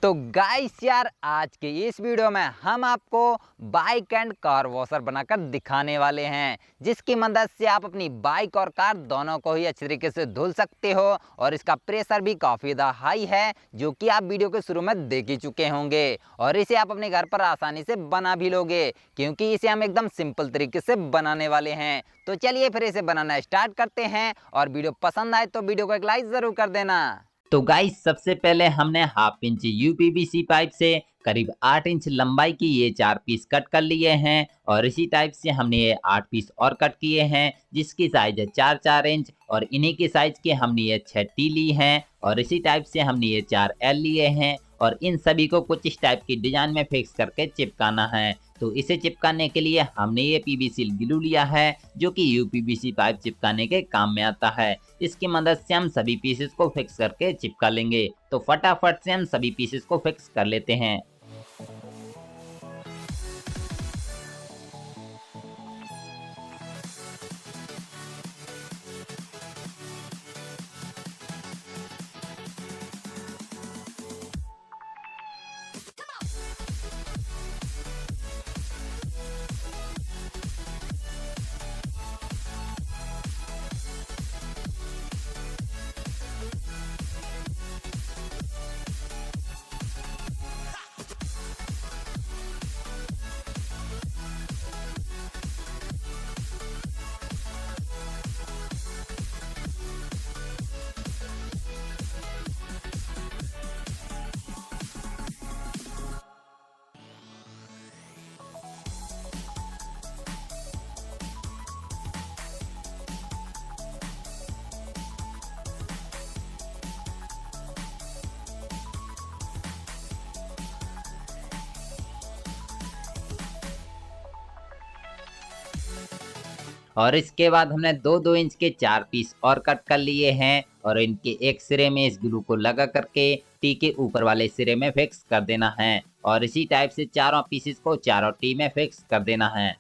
तो गाइस यार, आज के इस वीडियो में हम आपको बाइक एंड कार वॉशर बनाकर दिखाने वाले हैं, जिसकी मदद से आप अपनी बाइक और कार दोनों को ही अच्छी तरीके से धुल सकते हो। और इसका प्रेशर भी काफ़ी ज़्यादा हाई है, जो कि आप वीडियो के शुरू में देख ही चुके होंगे। और इसे आप अपने घर पर आसानी से बना भी लोगे, क्योंकि इसे हम एकदम सिंपल तरीके से बनाने वाले हैं। तो चलिए फिर इसे बनाना स्टार्ट करते हैं, और वीडियो पसंद आए तो वीडियो को एक लाइक ज़रूर कर देना। तो गाइस, सबसे पहले हमने हाफ इंच यूपीवीसी पाइप से करीब 8 इंच लंबाई की ये 4 पीस कट कर लिए हैं। और इसी टाइप से हमने ये 8 पीस और कट किए हैं, जिसकी साइज है 4-4 इंच। और इन्हीं के साइज के हमने ये 6 टी ली हैं। और इसी टाइप से हमने ये 4 एल लिए हैं। और इन सभी को कुछ इस टाइप की डिजाइन में फिक्स करके चिपकाना है। तो इसे चिपकाने के लिए हमने ये पीवीसी ग्लू लिया है, जो कि यूपीवीसी पाइप चिपकाने के काम में आता है। इसकी मदद से हम सभी पीसेस को फिक्स करके चिपका लेंगे। तो फटाफट से हम सभी पीसेस को फिक्स कर लेते हैं। और इसके बाद हमने 2-2 इंच के 4 पीस और कट कर लिए हैं। और इनके एक सिरे में इस ग्लू को लगा करके टी के ऊपर वाले सिरे में फिक्स कर देना है। और इसी टाइप से चारों पीसेस को चारों टी में फिक्स कर देना है।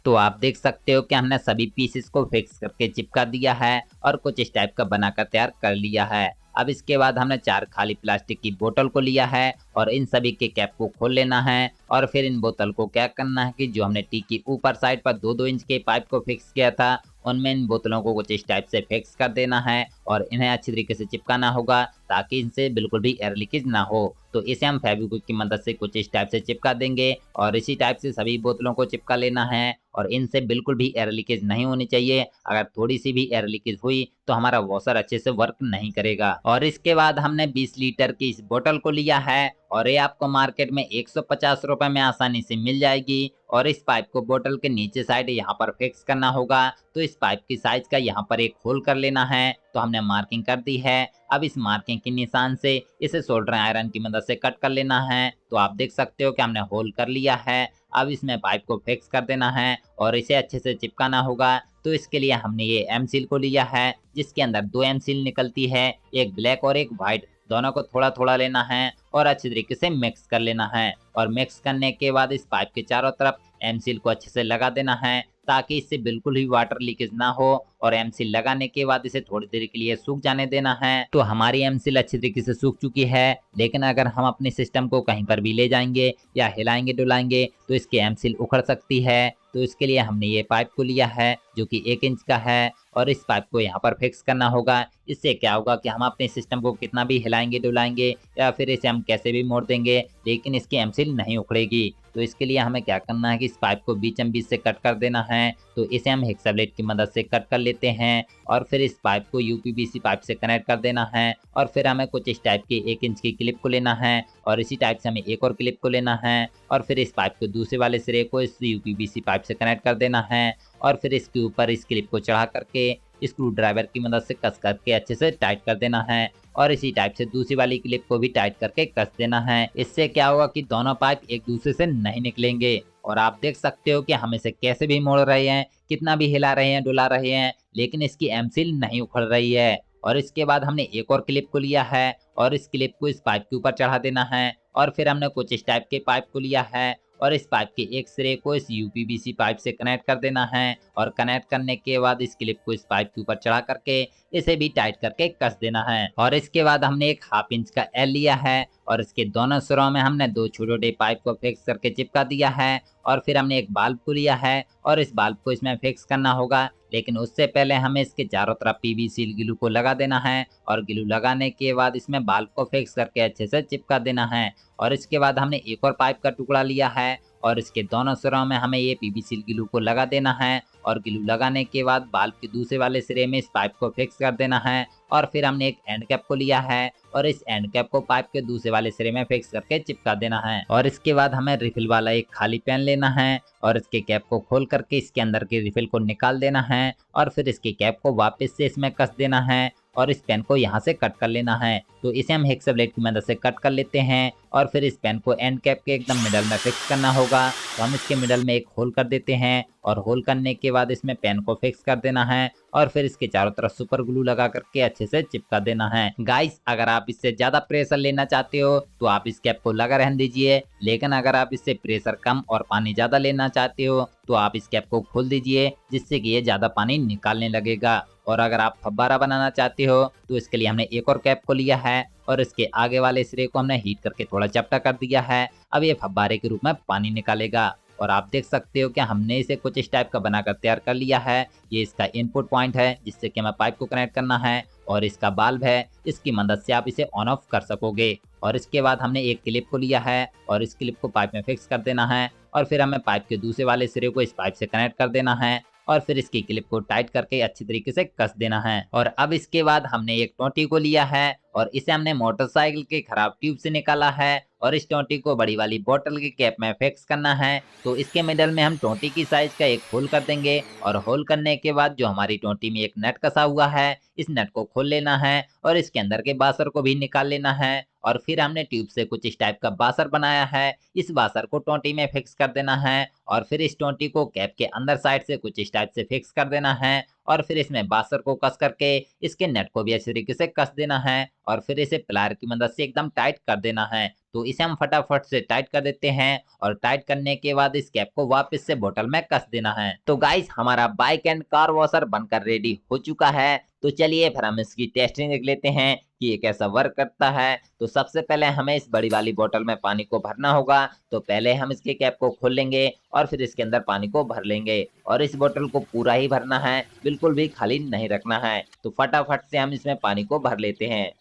तो आप देख सकते हो कि हमने सभी पीसेस को फिक्स करके चिपका दिया है और कुछ इस टाइप का बनाकर तैयार कर लिया है। अब इसके बाद हमने 4 खाली प्लास्टिक की बोतल को लिया है, और इन सभी के कैप को खोल लेना है। और फिर इन बोतल को क्या करना है कि जो हमने टी की ऊपर साइड पर 2-2 इंच के पाइप को फिक्स किया था, उनमें इन बोतलों को कुछ इस टाइप से फिक्स कर देना है। और इन्हें अच्छी तरीके से चिपकाना होगा, ताकि इनसे बिल्कुल भी एयर लीकेज ना हो। तो इसे हम फेविक्विक की मदद से कुछ इस टाइप से चिपका देंगे। और इसी टाइप से सभी बोतलों को चिपका लेना है, और इनसे बिल्कुल भी एयर लीकेज नहीं होनी चाहिए। अगर थोड़ी सी भी एयर लीकेज हुई तो हमारा वॉशर अच्छे से वर्क नहीं करेगा। और इसके बाद हमने 20 लीटर की इस बोतल को लिया है, और ये आपको मार्केट में 150 रुपए में आसानी से मिल जाएगी। और इस पाइप को बोतल के नीचे साइड यहाँ पर फिक्स करना होगा। तो इस पाइप की साइज का यहाँ पर एक होल कर लेना है। तो हमने मार्किंग कर दी है। अब इस मार्किंग के निशान से इसे सोल्डर आयरन की मदद से कट कर लेना है। तो आप देख सकते हो कि हमने होल कर लिया है। अब इसमें पाइप को फिक्स कर देना है, और इसे अच्छे से चिपकाना होगा। तो इसके लिए हमने ये एम सील को लिया है, जिसके अंदर 2 एम सील निकलती है, एक ब्लैक और एक व्हाइट। दोनों को थोड़ा थोड़ा लेना है और अच्छी तरीके से मिक्स कर लेना है। और मिक्स करने के बाद इस पाइप के चारों तरफ एम सील को अच्छे से लगा देना है, ताकि इससे बिल्कुल ही वाटर लीकेज ना हो। और एम सील लगाने के बाद इसे थोड़ी देर के लिए सूख जाने देना है। तो हमारी एम सील अच्छी तरीके से सूख चुकी है, लेकिन अगर हम अपने सिस्टम को कहीं पर भी ले जाएंगे या हिलाएंगे डुलाएंगे तो इसकी एम सील उखड़ सकती है। तो इसके लिए हमने ये पाइप को लिया है, जो कि 1 इंच का है, और इस पाइप को यहाँ पर फिक्स करना होगा। इससे क्या होगा कि हम अपने सिस्टम को कितना भी हिलाएंगे डुलाएंगे या फिर इसे हम कैसे भी मोड़ देंगे, लेकिन इसकी एम सील नहीं उखड़ेगी। तो इसके लिए हमें क्या करना है कि इस पाइप को बीचम बीच से कट कर देना है। तो इसे हम हेक्सा ब्लेड की मदद से कट कर लेते हैं, और फिर इस पाइप को यूपीवीसी पाइप से कनेक्ट कर देना है। और फिर हमें कुछ इस टाइप की 1 इंच की क्लिप को लेना है, और इसी टाइप से हमें एक और क्लिप को लेना है। और फिर इस पाइप को दूसरे वाले सिरे को इस यूपीवीसी पाइप से कनेक्ट कर देना है, और फिर इसके ऊपर इस क्लिप को चढ़ा करके स्क्रू ड्राइवर की मदद से कस करके अच्छे से टाइट कर देना है। और इसी टाइप से दूसरी वाली क्लिप को भी टाइट करके कस देना है। इससे क्या होगा कि दोनों पाइप एक दूसरे से नहीं निकलेंगे। और आप देख सकते हो कि हम इसे कैसे भी मोड़ रहे हैं, कितना भी हिला रहे हैं डुला रहे हैं, लेकिन इसकी एम सील नहीं उखड़ रही है। और इसके बाद हमने एक और क्लिप को लिया है और इस क्लिप को इस पाइप के ऊपर चढ़ा देना है और फिर हमने कुछ इस टाइप के पाइप को लिया है और इस पाइप के एक सिरे को इस यूपीवीसी पाइप से कनेक्ट कर देना है और कनेक्ट करने के बाद इस क्लिप को इस पाइप के ऊपर चढ़ा करके इसे भी टाइट करके कस देना है। और इसके बाद हमने एक 1/2 इंच का एल लिया है और इसके दोनों सिरों में हमने 2 छोटे-छोटे पाइप को फिक्स करके चिपका दिया है और फिर हमने एक बाल्ब को लिया है और इस बाल्ब को इसमें फिक्स करना होगा, लेकिन उससे पहले हमें इसके चारों तरफ पीवीसी ग्लू को लगा देना है और ग्लू लगाने के बाद इसमें बाल्ब को फिक्स करके अच्छे से चिपका देना है। और इसके बाद हमने एक और पाइप का टुकड़ा लिया है और इसके दोनों सिरों में हमें ये पीवीसी ग्लू को लगा देना है और ग्लू लगाने के बाद बाल्ब के दूसरे वाले सिरे में इस पाइप को फिक्स कर देना है और फिर हमने एक एंड कैप को लिया है और इस एंड कैप को पाइप के दूसरे वाले सिरे में फिक्स करके चिपका देना है। और इसके बाद हमें रिफिल वाला एक खाली पेन लेना है और इसके कैप को खोल करके इसके अंदर की रिफिल को निकाल देना है और फिर इसके कैप को वापस से इसमें कस देना है और इस पेन को यहाँ से कट कर लेना है। तो इसे हम हेक्सा ब्लेड की मदद से कट कर लेते हैं और फिर इस पेन को एंड कैप के एकदम मिडल में फिक्स करना होगा। तो हम इसके मिडल में एक होल कर देते हैं और होल करने के बाद इसमें पेन को फिक्स कर देना है और फिर इसके चारों तरफ सुपर ग्लू लगा करके अच्छे से चिपका देना है। गाइस, अगर आप इससे ज्यादा प्रेशर लेना चाहते हो तो आप इस कैप को लगा रहने दीजिए, लेकिन अगर आप इससे प्रेशर कम और पानी ज्यादा लेना चाहते हो तो आप इस कैप को खोल दीजिए, जिससे कि ये ज्यादा पानी निकालने लगेगा। और अगर आप फव्वारा बनाना चाहते हो तो इसके लिए हमने एक और कैप को लिया है और इसके आगे वाले सिरे को हमने हीट करके थोड़ा चपटा कर दिया है। अब ये फव्वारे के रूप में पानी निकालेगा और आप देख सकते हो कि हमने इसे कुछ इस टाइप का बनाकर तैयार कर लिया है। ये इसका इनपुट पॉइंट है जिससे कि हमें पाइप को कनेक्ट करना है और इसका बाल्ब है, इसकी मदद से आप इसे ऑन ऑफ कर सकोगे। और इसके बाद हमने एक क्लिप को लिया है और इस क्लिप को पाइप में फिक्स कर देना है और फिर हमें पाइप के दूसरे वाले सिरे को इस पाइप से कनेक्ट कर देना है और फिर इसकी क्लिप को टाइट करके अच्छी तरीके से कस देना है। और अब इसके बाद हमने एक टोंटी को लिया है और इसे हमने मोटरसाइकिल के खराब ट्यूब से निकाला है और इस टोंटी को बड़ी वाली बोतल के कैप में फिक्स करना है। तो इसके मिडल में हम टोंटी की साइज का एक होल कर देंगे और होल करने के बाद जो हमारी टोंटी में एक नट कसा हुआ है इस नट को खोल लेना है और इसके अंदर के बासर को भी निकाल लेना है। और फिर हमने ट्यूब से कुछ इस टाइप का बासर बनाया है, इस बासर को टोंटी में फिक्स कर देना है और फिर इस टोंटी को कैप के अंदर साइड से कुछ इस टाइप से फिक्स कर देना है और फिर इसमें बासर को कस करके इसके नट को भी अच्छी तरीके से कस देना है और फिर इसे प्लायर की मदद से एकदम टाइट कर देना है। तो इसे हम फटाफट से टाइट कर देते हैं और टाइट करने के बाद इस कैप को वापस से बोतल में कस देना है। तो गाइस, हमारा बाइक एंड कार वॉशर बनकर रेडी हो चुका है। तो चलिए फिर हम इसकी टेस्टिंग देख लेते हैं कि ये कैसा वर्क करता है। तो सबसे पहले हमें इस बड़ी वाली बोतल में पानी को भरना होगा। तो पहले हम इसके कैप को खोल लेंगे और फिर इसके अंदर पानी को भर लेंगे और इस बोतल को पूरा ही भरना है, बिल्कुल भी खाली नहीं रखना है। तो फटाफट से हम इसमें पानी को भर लेते हैं।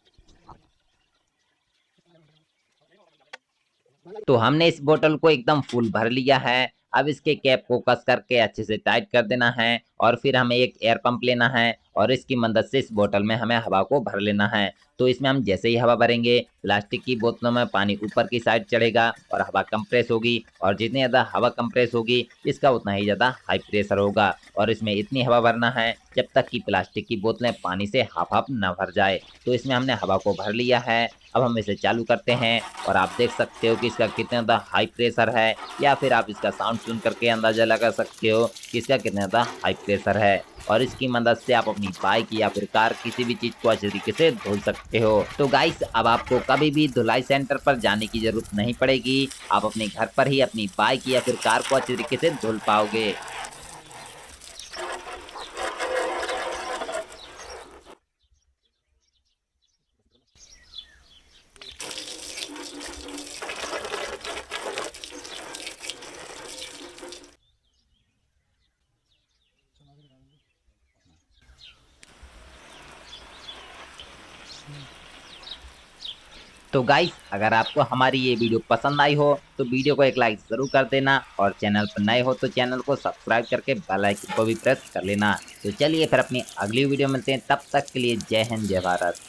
तो हमने इस बोतल को एकदम फुल भर लिया है। अब इसके कैप को कस करके अच्छे से टाइट कर देना है और फिर हमें एक एयर पंप लेना है और इसकी मदद से इस बोतल में हमें हवा को भर लेना है। तो इसमें हम जैसे ही हवा भरेंगे प्लास्टिक की बोतलों में पानी ऊपर की साइड चढ़ेगा और हवा कंप्रेस होगी और जितनी ज़्यादा हवा कंप्रेस होगी इसका उतना ही ज़्यादा हाई प्रेशर होगा और इसमें इतनी हवा भरना है जब तक कि प्लास्टिक की बोतलें पानी से हाफ न भर जाए। तो इसमें हमने हवा को भर लिया है। अब हम इसे चालू करते हैं और आप देख सकते हो कि इसका कितना ज़्यादा हाई प्रेशर है, या फिर आप इसका साउंड सुन करके अंदाज़ा लगा सकते हो कि इसका कितना ज़्यादा हाई प्रेशर है। और इसकी मदद से आप अपनी बाइक या फिर कार किसी भी चीज़ को अच्छे तरीके से धुल सकते हो। तो गाइस, अब आपको कभी भी धुलाई सेंटर पर जाने की ज़रूरत नहीं पड़ेगी। आप अपने घर पर ही अपनी बाइक या फिर कार को अच्छे तरीके से धुल पाओगे। तो गाइस, अगर आपको हमारी ये वीडियो पसंद आई हो तो वीडियो को एक लाइक ज़रूर कर देना और चैनल पर नए हो तो चैनल को सब्सक्राइब करके बेल आइकन को भी प्रेस कर लेना। तो चलिए फिर अपनी अगली वीडियो मिलते हैं, तब तक के लिए जय हिंद जय भारत।